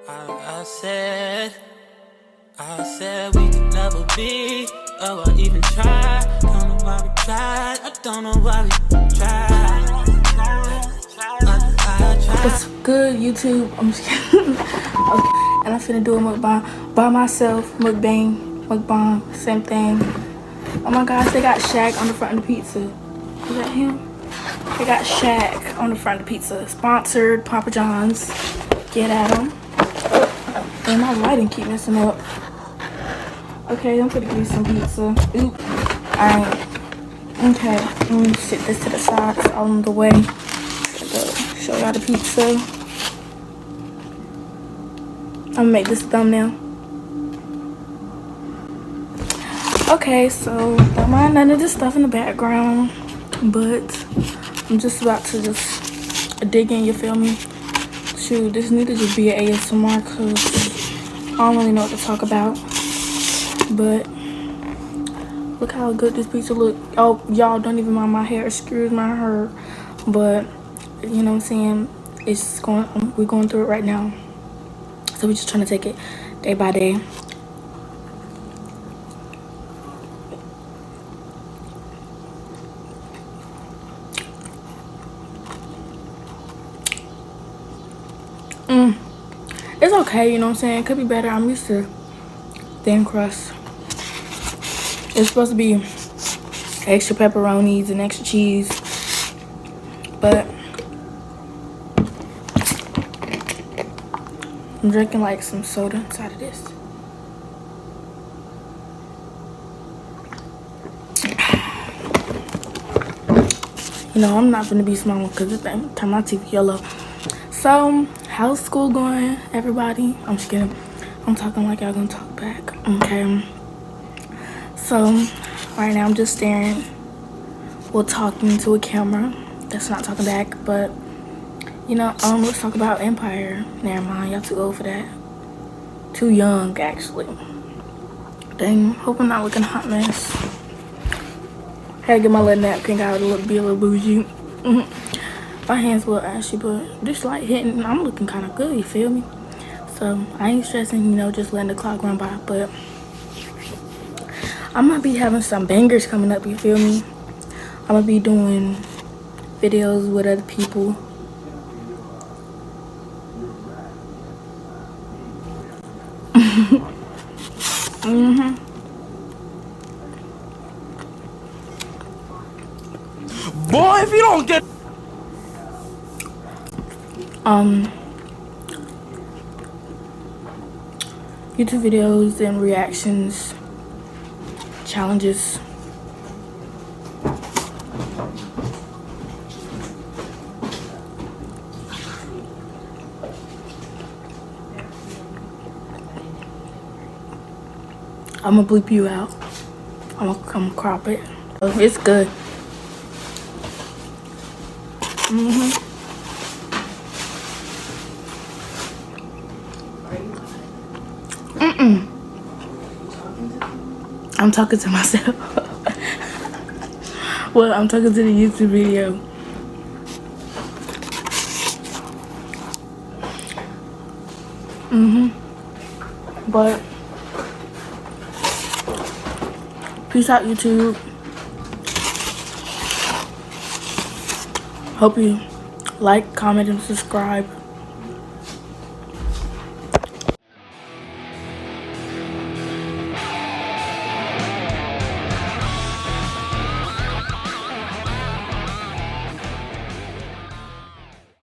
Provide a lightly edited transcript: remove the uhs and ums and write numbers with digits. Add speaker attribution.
Speaker 1: I said we could never be. Oh, I even tried. Don't know why we tried. I don't know why we tried.
Speaker 2: What's good, YouTube? I'm just kidding. Okay. And I'm finna do a mukbang by myself. Mukbang, same thing. Oh my gosh, they got Shaq on the front of the pizza. Is that him? They got Shaq on the front of the pizza. Sponsored Papa John's. Get at them. And my lighting keep messing up. Okay, I'm gonna give you some pizza. Oop. Alright. Okay, let me sit this to the side. It's on the way. Show y'all the pizza. I'm gonna make this a thumbnail. Okay, so don't mind none of this stuff in the background, but I'm just about to just dig in, you feel me? Shoot, this need to just be an ASMR because I don't really know what to talk about. But look how good this pizza look. Oh, y'all don't even mind my hair. Excuse my hair. But you know what I'm saying? It's going. We're going through it right now. So we're just trying to take it day by day. It's okay, you know what I'm saying? It could be better. I'm used to thin crust. It's supposed to be extra pepperonis and extra cheese, but I'm drinking like some soda inside of this. You know, I'm not gonna be small because this thing turn my teeth yellow. So, how's school going, everybody? I'm just kidding. I'm talking like y'all gonna talk back. Okay. So, right now I'm just staring. Well, talking to a camera. That's not talking back, but you know, let's talk about Empire. Never mind, y'all too old for that. Too young, actually. Dang, hope I'm not looking a hot mess. Had to get my little napkin out to be a little bougie. My hands a little ashy, but this light hitting, I'm looking kind of good, you feel me? So I ain't stressing, you know, just letting the clock run by. But I might be having some bangers coming up, you feel me? I'm gonna be doing videos with other people.
Speaker 1: Boy, if you don't get
Speaker 2: YouTube videos and reactions, challenges. I'm gonna bleep you out. I'm gonna crop it. It's good. I'm talking to myself. Well, I'm talking to the YouTube video. But peace out, YouTube. Hope you like, comment, and subscribe.